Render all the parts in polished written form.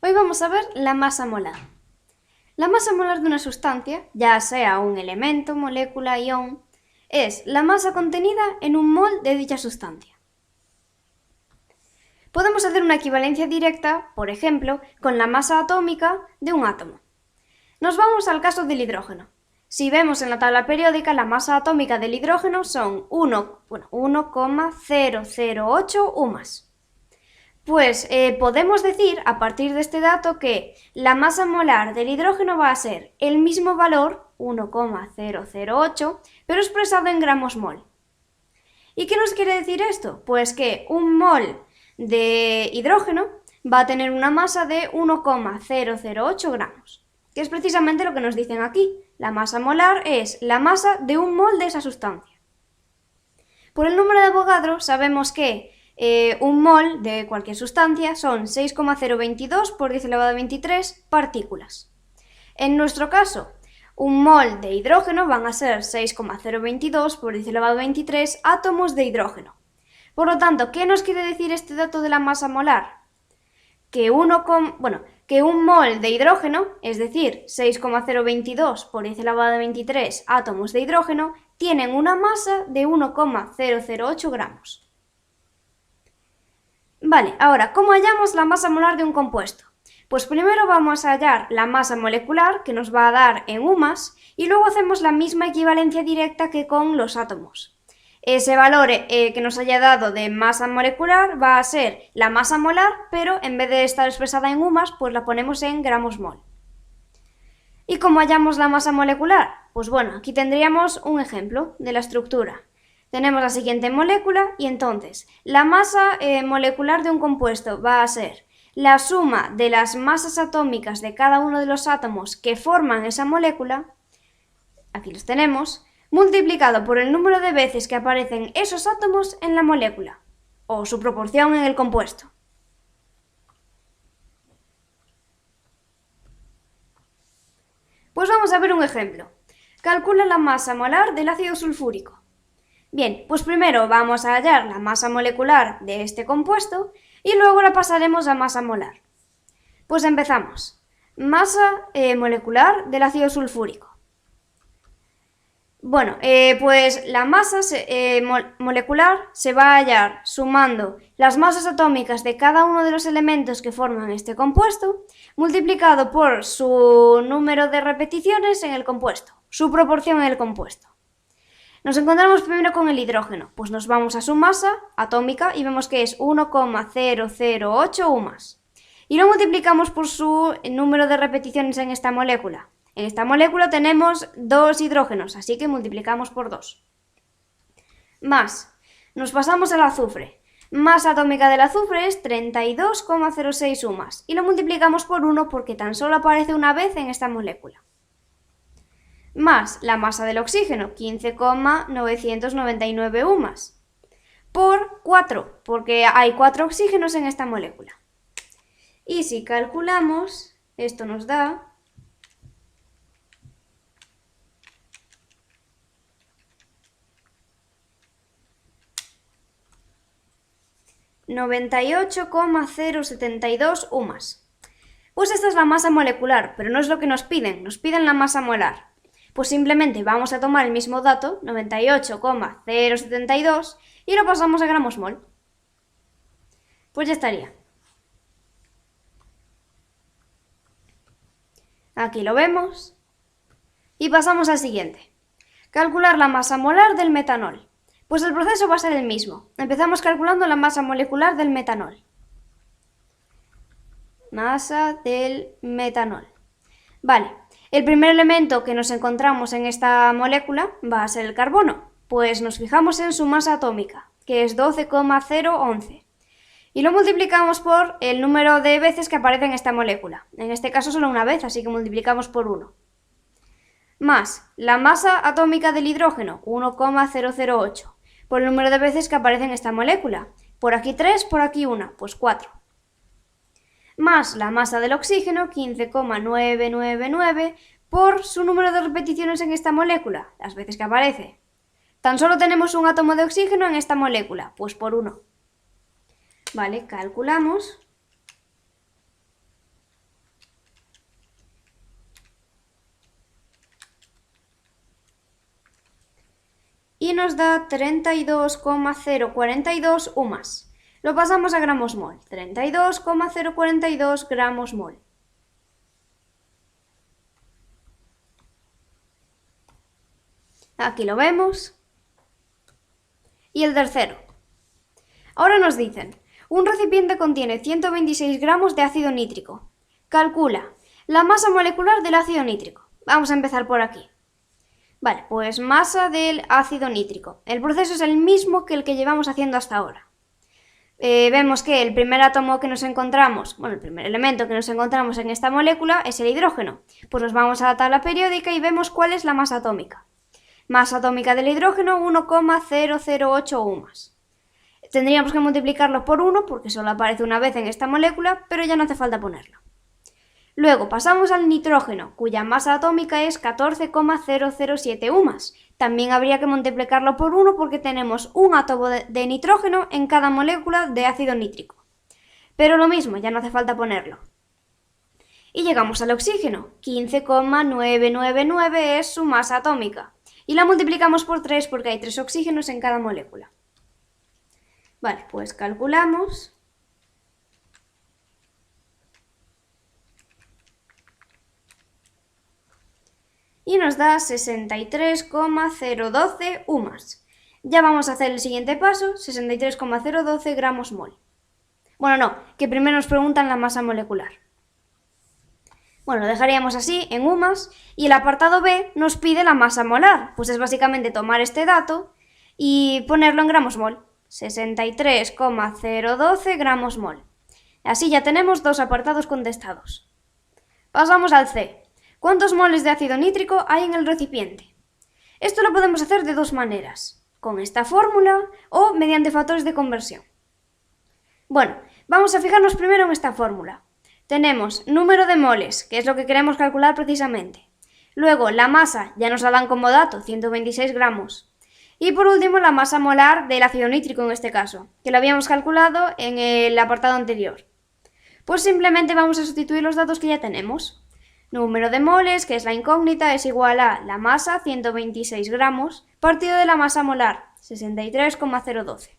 Hoy vamos a ver la masa molar. La masa molar de una sustancia, ya sea un elemento, molécula, ion, es la masa contenida en un mol de dicha sustancia. Podemos hacer una equivalencia directa, por ejemplo, con la masa atómica de un átomo. Nos vamos al caso del hidrógeno. Si vemos en la tabla periódica, la masa atómica del hidrógeno son 1,008 UMAS. Pues podemos decir, a partir de este dato, que la masa molar del hidrógeno va a ser el mismo valor, 1,008, pero expresado en gramos mol. ¿Y qué nos quiere decir esto? Pues que un mol de hidrógeno va a tener una masa de 1,008 gramos, que es precisamente lo que nos dicen aquí. La masa molar es la masa de un mol de esa sustancia. Por el número de Avogadro sabemos que un mol de cualquier sustancia son 6,022 por 10 elevado a 23 partículas. En nuestro caso, un mol de hidrógeno van a ser 6,022 por 10 elevado a 23 átomos de hidrógeno. Por lo tanto, ¿qué nos quiere decir este dato de la masa molar? Que un mol de hidrógeno, es decir, 6,022 por 10 elevado a 23 átomos de hidrógeno, tienen una masa de 1,008 gramos. Vale, ahora, ¿cómo hallamos la masa molar de un compuesto? Pues primero vamos a hallar la masa molecular, que nos va a dar en UMAS, y luego hacemos la misma equivalencia directa que con los átomos. Ese valor que nos haya dado de masa molecular va a ser la masa molar, pero en vez de estar expresada en UMAS, pues la ponemos en gramos mol. ¿Y cómo hallamos la masa molecular? Pues bueno, aquí tendríamos un ejemplo de la estructura. Tenemos la siguiente molécula y entonces la masa molecular de un compuesto va a ser la suma de las masas atómicas de cada uno de los átomos que forman esa molécula, aquí los tenemos, multiplicado por el número de veces que aparecen esos átomos en la molécula, o su proporción en el compuesto. Pues vamos a ver un ejemplo. Calcula la masa molar del ácido sulfúrico. Bien, pues primero vamos a hallar la masa molecular de este compuesto y luego la pasaremos a masa molar. Pues empezamos. Masa molecular del ácido sulfúrico. Bueno, pues la masa molecular se va a hallar sumando las masas atómicas de cada uno de los elementos que forman este compuesto, multiplicado por su número de repeticiones en el compuesto, su proporción en el compuesto. Nos encontramos primero con el hidrógeno, pues nos vamos a su masa atómica y vemos que es 1,008 UMAS. Y lo multiplicamos por su número de repeticiones en esta molécula. En esta molécula tenemos 2 hidrógenos, así que multiplicamos por 2. Más, nos pasamos al azufre. Masa atómica del azufre es 32,06 UMAS y lo multiplicamos por 1 porque tan solo aparece una vez en esta molécula. Más la masa del oxígeno, 15,999 UMAS, por 4, porque hay 4 oxígenos en esta molécula. Y si calculamos, esto nos da 98,072 UMAS. Pues esta es la masa molecular, pero no es lo que nos piden la masa molar. Pues simplemente vamos a tomar el mismo dato, 98,072, y lo pasamos a gramos mol. Pues ya estaría. Aquí lo vemos. Y pasamos al siguiente. Calcular la masa molar del metanol. Pues el proceso va a ser el mismo. Empezamos calculando la masa molecular del metanol. Masa del metanol. Vale. El primer elemento que nos encontramos en esta molécula va a ser el carbono, pues nos fijamos en su masa atómica, que es 12,011, y lo multiplicamos por el número de veces que aparece en esta molécula. En este caso solo una vez, así que multiplicamos por 1. Más la masa atómica del hidrógeno, 1,008, por el número de veces que aparece en esta molécula. Por aquí 3, por aquí 1, pues 4. Más la masa del oxígeno, 15,999, por su número de repeticiones en esta molécula, las veces que aparece. Tan solo tenemos un átomo de oxígeno en esta molécula, pues por 1. Vale, calculamos. y nos da 32,042 UMAS. Lo pasamos a gramos mol, 32,042 gramos mol. Aquí lo vemos. Y el tercero. Ahora nos dicen, un recipiente contiene 126 gramos de ácido nítrico. Calcula la masa molecular del ácido nítrico. Vamos a empezar por aquí. Vale, pues masa del ácido nítrico. El proceso es el mismo que el que llevamos haciendo hasta ahora. Vemos que el primer átomo que nos encontramos, el primer elemento que nos encontramos en esta molécula es el hidrógeno. Pues nos vamos a la tabla periódica y vemos cuál es la masa atómica. Masa atómica del hidrógeno, 1,008 UMAS. Tendríamos que multiplicarlo por 1 porque solo aparece una vez en esta molécula, pero ya no hace falta ponerlo. Luego pasamos al nitrógeno, cuya masa atómica es 14,007 UMAS. También habría que multiplicarlo por 1 porque tenemos un átomo de nitrógeno en cada molécula de ácido nítrico. Pero lo mismo, ya no hace falta ponerlo. Y llegamos al oxígeno, 15,999 es su masa atómica. Y la multiplicamos por 3 porque hay 3 oxígenos en cada molécula. Vale, pues calculamos. Y nos da 63,012 UMAS. Ya vamos a hacer el siguiente paso, 63,012 gramos mol. Bueno, no, que primero nos preguntan la masa molecular. Bueno, lo dejaríamos así, en UMAS, y el apartado B nos pide la masa molar. Pues es básicamente tomar este dato y ponerlo en gramos mol. 63,012 gramos mol. Así ya tenemos dos apartados contestados. Pasamos al C. ¿Cuántos moles de ácido nítrico hay en el recipiente? Esto lo podemos hacer de dos maneras, con esta fórmula o mediante factores de conversión. Bueno, vamos a fijarnos primero en esta fórmula. Tenemos número de moles, que es lo que queremos calcular precisamente. Luego la masa, ya nos la dan como dato, 126 gramos. Y por último la masa molar del ácido nítrico en este caso, que lo habíamos calculado en el apartado anterior. Pues simplemente vamos a sustituir los datos que ya tenemos. Número de moles, que es la incógnita, es igual a la masa, 126 gramos, partido de la masa molar, 63,012.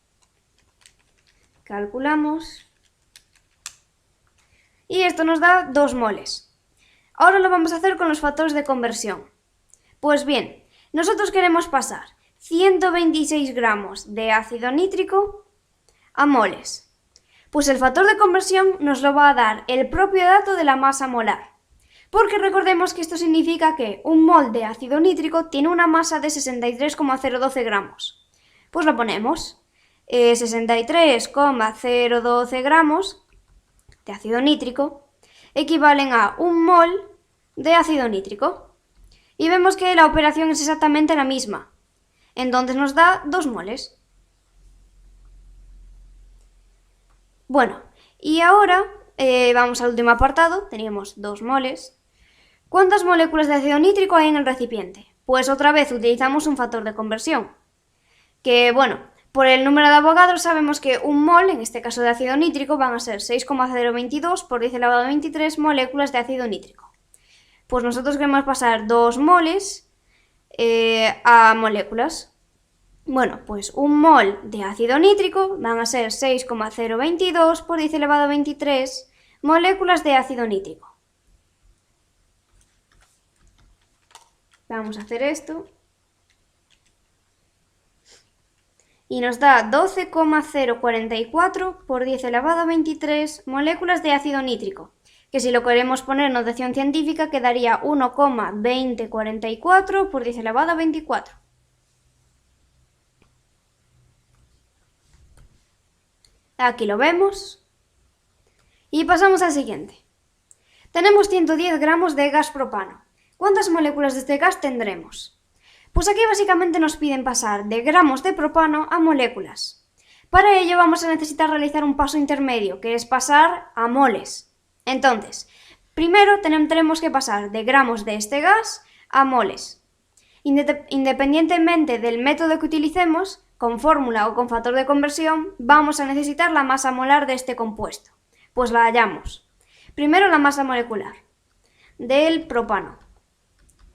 Calculamos. Y esto nos da 2 moles. Ahora lo vamos a hacer con los factores de conversión. Pues bien, nosotros queremos pasar 126 gramos de ácido nítrico a moles. Pues el factor de conversión nos lo va a dar el propio dato de la masa molar. Porque recordemos que esto significa que un mol de ácido nítrico tiene una masa de 63,012 gramos. Pues lo ponemos. 63,012 gramos de ácido nítrico equivalen a un mol de ácido nítrico. Y vemos que la operación es exactamente la misma. Entonces nos da 2 moles. Bueno, y ahora vamos al último apartado. Teníamos 2 moles. ¿Cuántas moléculas de ácido nítrico hay en el recipiente? Pues otra vez utilizamos un factor de conversión. Que bueno, por el número de Avogadro sabemos que un mol, en este caso de ácido nítrico, van a ser 6,022 por 10 elevado a 23 moléculas de ácido nítrico. Pues nosotros queremos pasar 2 moles a moléculas. Bueno, pues un mol de ácido nítrico van a ser 6,022 por 10 elevado a 23 moléculas de ácido nítrico. Vamos a hacer esto. Y nos da 12,044 por 10 elevado a 23 moléculas de ácido nítrico, que si lo queremos poner en notación científica quedaría 1,2044 por 10 elevado a 24. Aquí lo vemos. Y pasamos al siguiente. Tenemos 110 gramos de gas propano. ¿Cuántas moléculas de este gas tendremos? Pues aquí básicamente nos piden pasar de gramos de propano a moléculas. Para ello vamos a necesitar realizar un paso intermedio, que es pasar a moles. Entonces, primero tendremos que pasar de gramos de este gas a moles. Independientemente del método que utilicemos, con fórmula o con factor de conversión, vamos a necesitar la masa molar de este compuesto. Pues la hallamos. Primero la masa molecular del propano.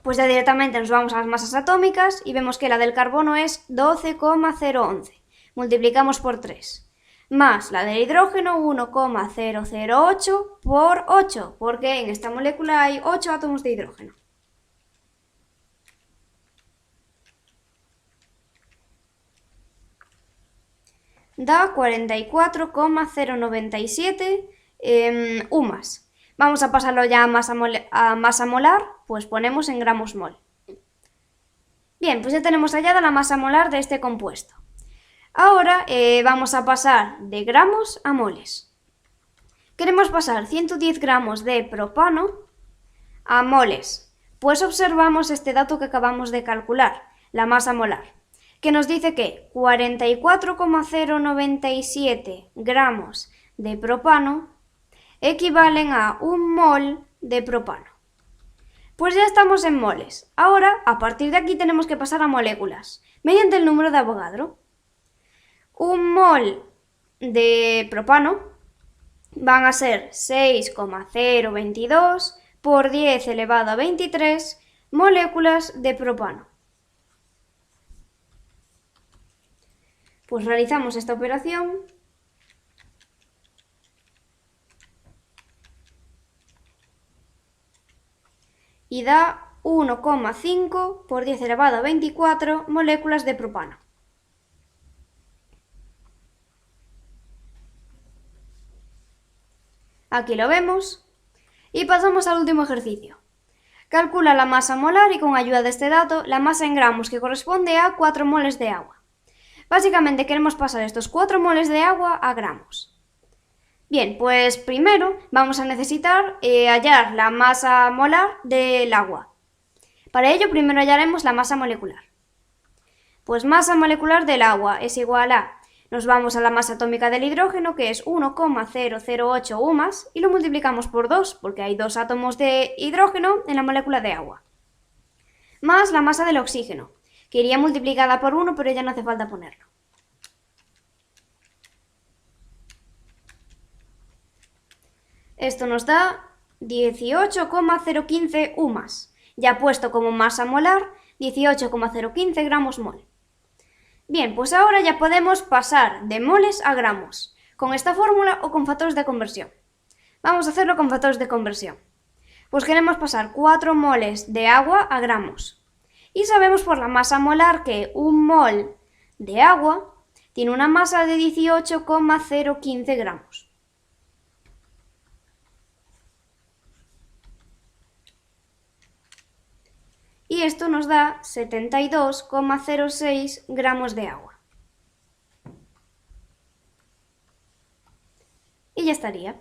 Pues ya directamente nos vamos a las masas atómicas y vemos que la del carbono es 12,011. Multiplicamos por 3. Más la del hidrógeno 1,008 por 8, porque en esta molécula hay 8 átomos de hidrógeno. Da 44,097 UMAS. Vamos a pasarlo ya a masa molar, pues ponemos en gramos mol. Bien, pues ya tenemos hallada la masa molar de este compuesto. Ahora vamos a pasar de gramos a moles. Queremos pasar 110 gramos de propano a moles. Pues observamos este dato que acabamos de calcular, la masa molar, que nos dice que 44,097 gramos de propano equivalen a 1 mol de propano. Pues ya estamos en moles. Ahora, a partir de aquí tenemos que pasar a moléculas, mediante el número de Avogadro. 1 mol de propano van a ser 6,022 por 10 elevado a 23 moléculas de propano. Pues realizamos esta operación y da 1,5 por 10 elevado a 24 moléculas de propano. Aquí lo vemos. Y pasamos al último ejercicio. Calcula la masa molar y con ayuda de este dato la masa en gramos, que corresponde a 4 moles de agua. Básicamente queremos pasar estos 4 moles de agua a gramos. Bien, pues primero vamos a necesitar hallar la masa molar del agua. Para ello primero hallaremos la masa molecular. Pues masa molecular del agua es igual a, nos vamos a la masa atómica del hidrógeno, que es 1,008 UMAS, y lo multiplicamos por 2, porque hay 2 átomos de hidrógeno en la molécula de agua. Más la masa del oxígeno, que iría multiplicada por 1, pero ya no hace falta ponerlo. Esto nos da 18,015 UMAS, ya puesto como masa molar 18,015 gramos mol. Bien, pues ahora ya podemos pasar de moles a gramos, con esta fórmula o con factores de conversión. Vamos a hacerlo con factores de conversión. Pues queremos pasar 4 moles de agua a gramos. Y sabemos por la masa molar que 1 mol de agua tiene una masa de 18,015 gramos. Y esto nos da 72,06 gramos de agua. Y ya estaría.